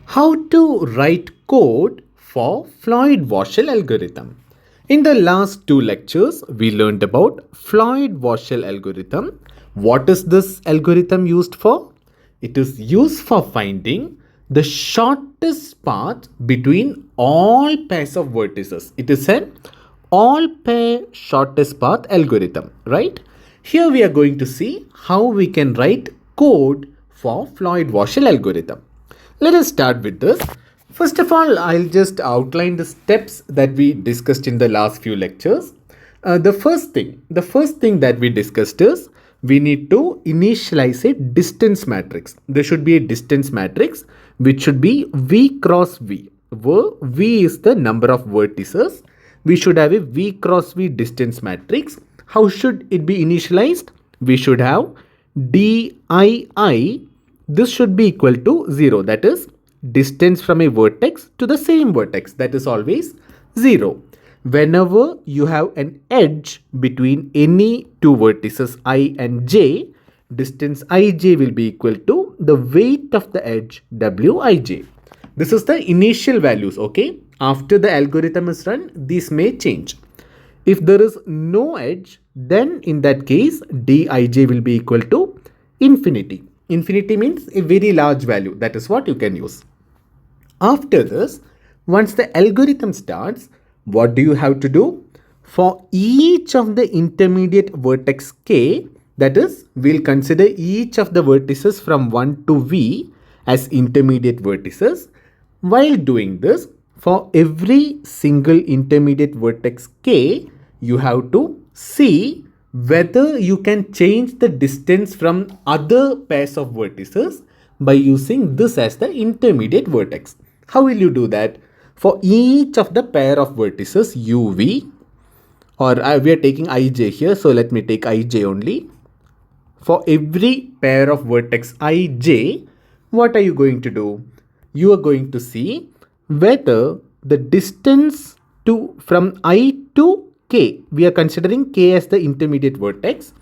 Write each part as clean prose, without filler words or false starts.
How to write code for Floyd Warshall algorithm. In the last two lectures, we learned about Floyd Warshall algorithm. What is this algorithm used for? It is used for finding the shortest path between all pairs of vertices. It is an all pair shortest path algorithm, right? Here we are going to see how we can write code for Floyd Warshall algorithm. Let us start with this. First of all, I'll just outline the steps that we discussed in the last few lectures. The first thing that we discussed is we need to initialize a distance matrix. There should be a distance matrix which should be V cross V, where V is the number of vertices. We should have a V cross V distance matrix. How should it be initialized? We should have dii. This should be equal to 0. That is distance from a vertex to the same vertex. That is always 0. Whenever you have an edge between any two vertices I and j, distance ij will be equal to the weight of the edge wij. This is the initial values, okay? After the algorithm is run, these may change. If there is no edge, then in that case, dij will be equal to infinity. Infinity means a very large value. That is what you can use. After this, once the algorithm starts, what do you have to do? For each of the intermediate vertex k, that is, we'll consider each of the vertices from 1 to v as intermediate vertices. While doing this, for every single intermediate vertex k, you have to see whether you can change the distance from other pairs of vertices by using this as the intermediate vertex. How will you do that? For each of the pair of vertices uv, or we are taking ij here, so let me take ij only. For every pair of vertex ij, what are you going to do? You are going to see whether the distance from I to k, we are considering k as the intermediate vertex,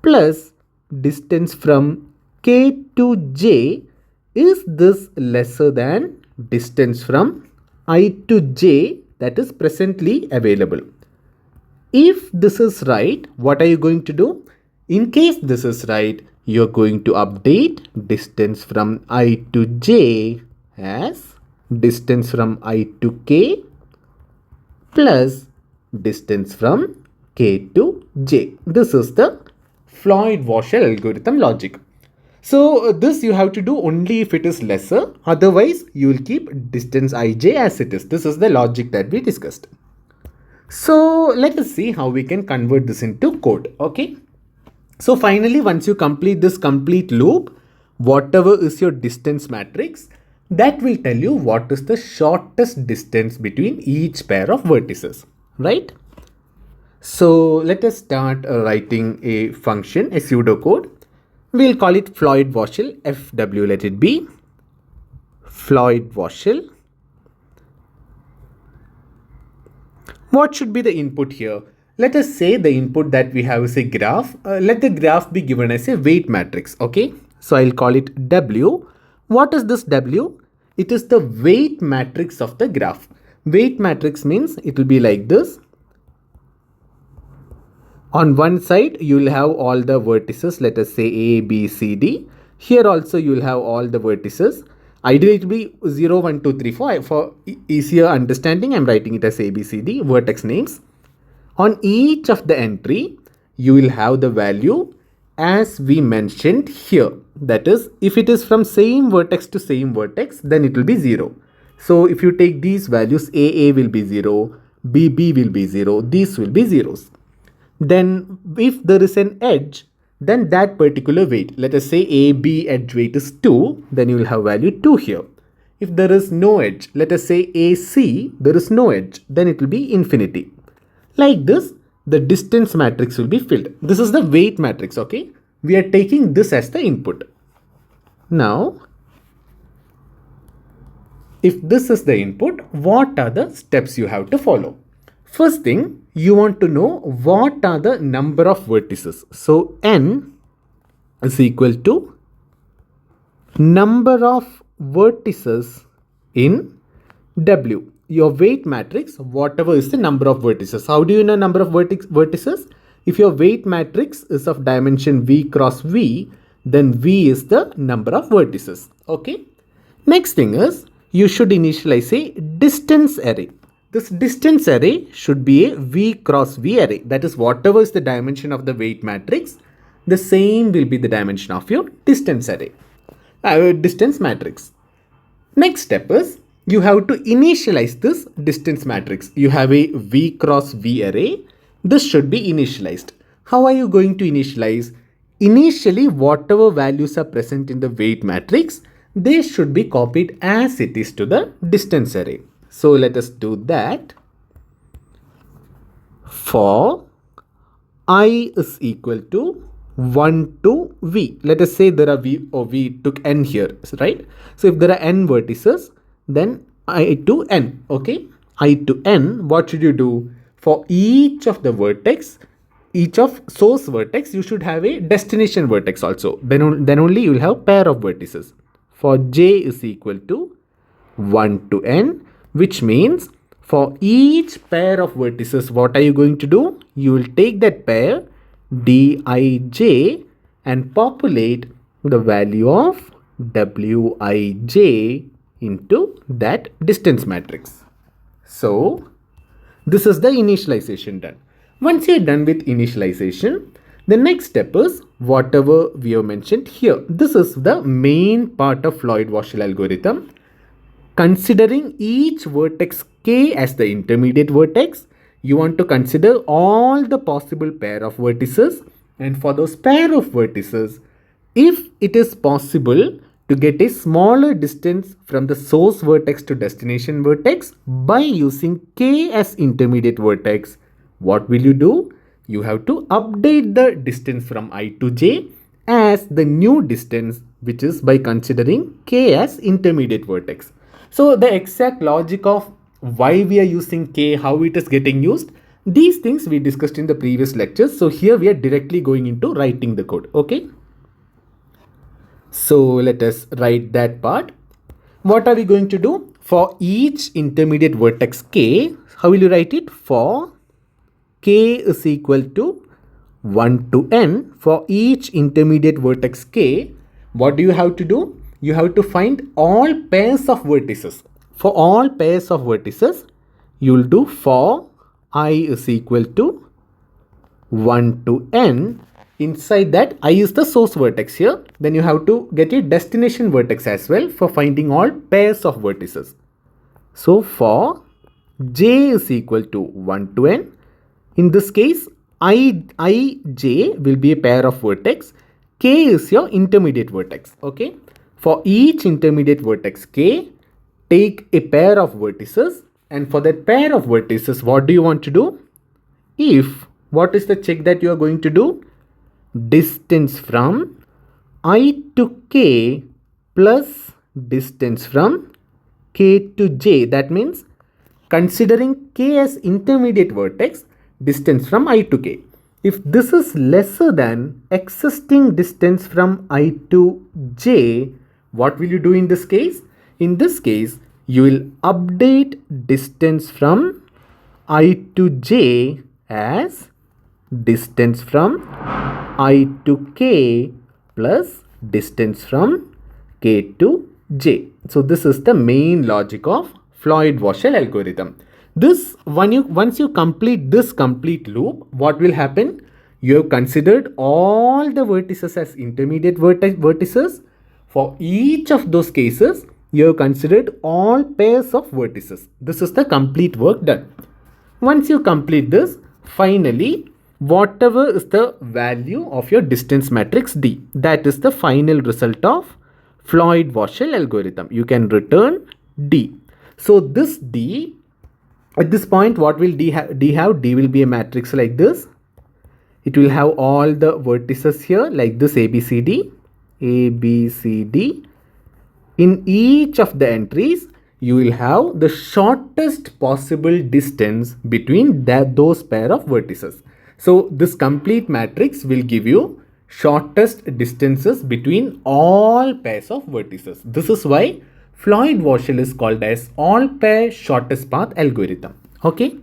plus distance from k to j, is this lesser than distance from I to j that is presently available. If this is right, what are you going to do? In case this is right, you are going to update distance from I to j as distance from I to k plus distance from k to j. This is the Floyd Warshall algorithm logic. So this you have to do only if it is lesser. Otherwise, you will keep distance ij as it is. This is the logic that we discussed. So let us see how we can convert this into code. Okay. So finally, once you complete this complete loop, whatever is your distance matrix, that will tell you what is the shortest distance between each pair of vertices. Right? So let us start writing a function, a pseudocode. We'll call it Floyd Warshall, FW, let it be. Floyd Warshall. What should be the input here? Let us say the input that we have is a graph. Let the graph be given as a weight matrix, okay? So I'll call it W. What is this W? It is the weight matrix of the graph. Weight matrix means it will be like this. On one side, you will have all the vertices, let us say A, B, C, D. Here also you will have all the vertices. Ideally, it will be 0, 1, 2, 3, 4. For easier understanding, I am writing it as A, B, C, D, vertex names. On each of the entry, you will have the value as we mentioned here. That is, if it is from same vertex to same vertex, then it will be 0. So if you take these values, AA will be 0, BB will be 0, these will be zeros. Then if there is an edge, then that particular weight, let us say AB edge weight is 2, then you will have value 2 here. If there is no edge, let us say AC, there is no edge, then it will be infinity. Like this, the distance matrix will be filled. This is the weight matrix, okay? We are taking this as the input. Now, if this is the input, what are the steps you have to follow? First thing, you want to know what are the number of vertices. So n is equal to number of vertices in W. Your weight matrix, whatever is the number of vertices. How do you know number of vertices? If your weight matrix is of dimension V cross V, then V is the number of vertices. Okay. Next thing is, you should initialize a distance array. This distance array should be a V cross V array. That is, whatever is the dimension of the weight matrix, the same will be the dimension of your distance array, distance matrix. Next step is, you have to initialize this distance matrix. You have a V cross V array. This should be initialized. How are you going to initialize? Initially, whatever values are present in the weight matrix, they should be copied as it is to the distance array. So let us do that. For I is equal to 1 to V. Let us say there are we took n here, right? So if there are n vertices, then I to n, okay? I to n, what should you do? For each of the vertex, each of source vertex, you should have a destination vertex also. Then only you will have pair of vertices. For j is equal to 1 to n, which means for each pair of vertices, what are you going to do? You will take that pair dij and populate the value of wij into that distance matrix. So this is the initialization done. Once you're done with initialization, the next step is whatever we have mentioned here. This is the main part of Floyd Warshall algorithm. Considering each vertex k as the intermediate vertex, you want to consider all the possible pair of vertices, and for those pair of vertices, if it is possible to get a smaller distance from the source vertex to destination vertex by using k as intermediate vertex, what will you do? You have to update the distance from I to j as the new distance, which is by considering k as intermediate vertex. So the exact logic of why we are using k, how it is getting used, these things we discussed in the previous lectures. So here we are directly going into writing the code. Okay. So let us write that part. What are we going to do? For each intermediate vertex k, how will you write it? For k is equal to 1 to n, for each intermediate vertex k, what do you have to do? You have to find all pairs of vertices. For all pairs of vertices, you will do for I is equal to 1 to n. Inside that, I is the source vertex here. Then you have to get a destination vertex as well for finding all pairs of vertices. So for j is equal to 1 to n. In this case, ij will be a pair of vertex. K is your intermediate vertex. Okay. For each intermediate vertex k, take a pair of vertices, and for that pair of vertices, what do you want to do? What is the check that you are going to do? Distance from I to k plus distance from k to j. That means considering k as intermediate vertex, distance from I to k. If this is lesser than existing distance from I to j, what will you do in this case? In this case, you will update distance from I to j as distance from I to k plus distance from k to j. So this is the main logic of Floyd Warshall algorithm. Once you complete this complete loop, what will happen? You have considered all the vertices as intermediate vertices. For each of those cases, you have considered all pairs of vertices. This is the complete work done. Once you complete this, finally, whatever is the value of your distance matrix D, that is the final result of Floyd Warshall algorithm. You can return D. So this D, at this point, what will D have? D will be a matrix like this. It will have all the vertices here like this, A, B, C, D. A, B, C, D. In each of the entries, you will have the shortest possible distance between those pair of vertices. So this complete matrix will give you shortest distances between all pairs of vertices. This is why Floyd Warshall is called as all pair shortest path algorithm. Okay.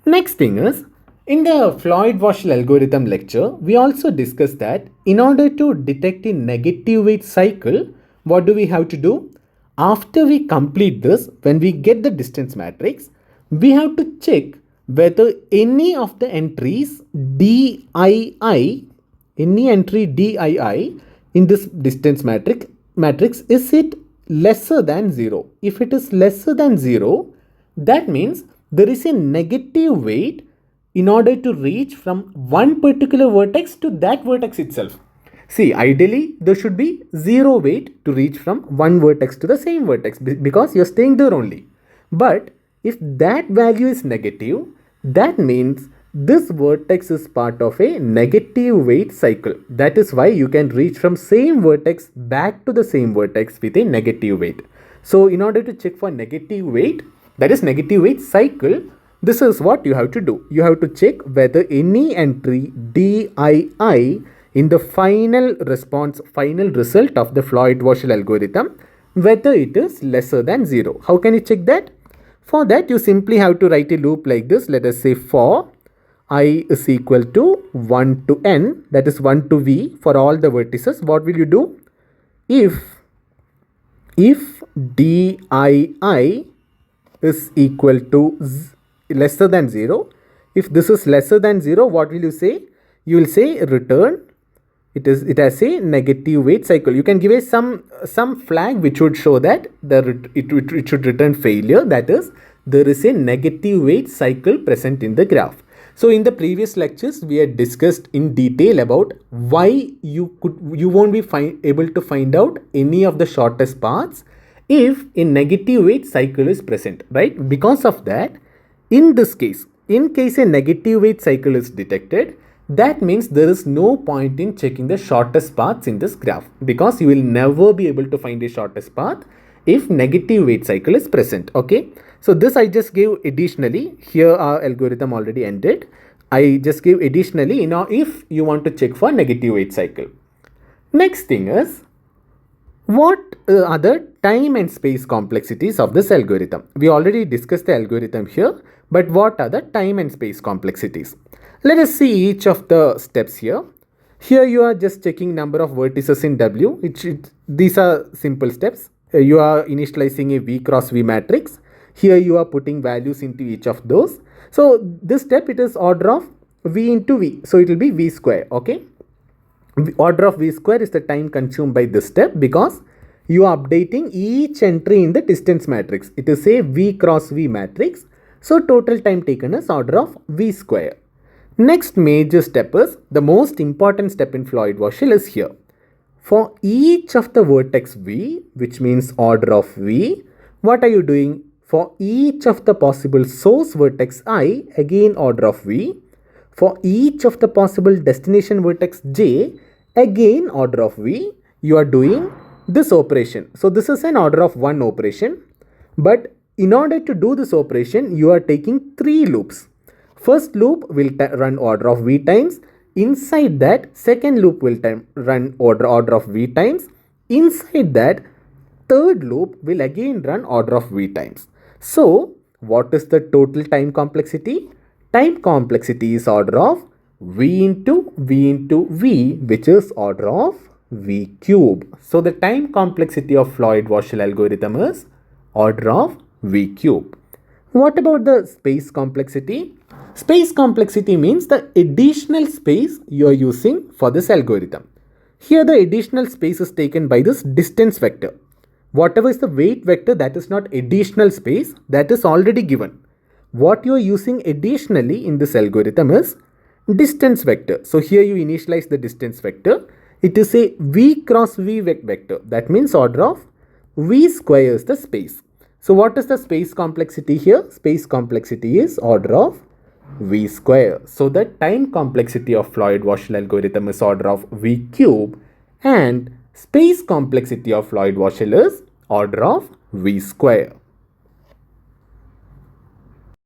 Next thing is, in the Floyd Warshall algorithm lecture, we also discussed that in order to detect a negative weight cycle, what do we have to do? After we complete this, when we get the distance matrix, we have to check whether any of the entries dii, any entry dii in this distance matrix, is it lesser than 0? If it is lesser than 0, that means there is a negative weight in order to reach from one particular vertex to that vertex itself. See, ideally there should be 0 weight to reach from one vertex to the same vertex because you're staying there only. But if that value is negative, that means this vertex is part of a negative weight cycle. That is why you can reach from same vertex back to the same vertex with a negative weight. So in order to check for negative weight, that is negative weight cycle, this is what you have to do. You have to check whether any entry dii in the final result of the Floyd Warshall algorithm, whether it is lesser than 0. How can you check that? For that, you simply have to write a loop like this. Let us say for I is equal to 1 to n, that is 1 to v for all the vertices. What will you do? If dii is equal to lesser than 0, if this is lesser than 0, what will you say? You will say return. It has a negative weight cycle. You can give a some flag which would show that it should return failure. That is, there is a negative weight cycle present in the graph. So in the previous lectures, we had discussed in detail about why you won't be able to find out any of the shortest paths if a negative weight cycle is present, right? Because of that, in this case, in case a negative weight cycle is detected, that means there is no point in checking the shortest paths in this graph, because you will never be able to find a shortest path if negative weight cycle is present. Okay, so this I just gave additionally. Here our algorithm already ended. I just gave additionally, if you want to check for negative weight cycle. Next thing is, what are the time and space complexities of this algorithm? We already discussed the algorithm here, but what are the time and space complexities? Let us see each of the steps here. Here you are just checking number of vertices in W. These are simple steps. You are initializing a V cross V matrix. Here you are putting values into each of those. So this step, it is order of V into V. So it will be V square. Okay. Order of V square is the time consumed by this step because you are updating each entry in the distance matrix. It is a V cross V matrix. So total time taken is order of V square. Next major step is the most important step in Floyd Warshall is here. For each of the vertex V, which means order of V, what are you doing? For each of the possible source vertex I, again order of V. For each of the possible destination vertex J, again order of V, you are doing this operation. So this is an order of 1 operation. But in order to do this operation, you are taking 3 loops. First loop will run order of V times. Inside that, second loop will run order of V times. Inside that, third loop will again run order of V times. So, what is the total time complexity? Time complexity is order of V into V, which is order of V cube. So, the time complexity of Floyd Warshall algorithm is order of V cube. What about the space complexity? Space complexity means the additional space you are using for this algorithm. Here the additional space is taken by this distance vector. Whatever is the weight vector that is not additional space, that is already given. What you are using additionally in this algorithm is distance vector. So here you initialize the distance vector. It is a V cross V vector. That means order of V square is the space. So what is the space complexity here? Space complexity is order of V square. So the time complexity of Floyd Warshall algorithm is order of V cube, and space complexity of Floyd Warshall is order of V square.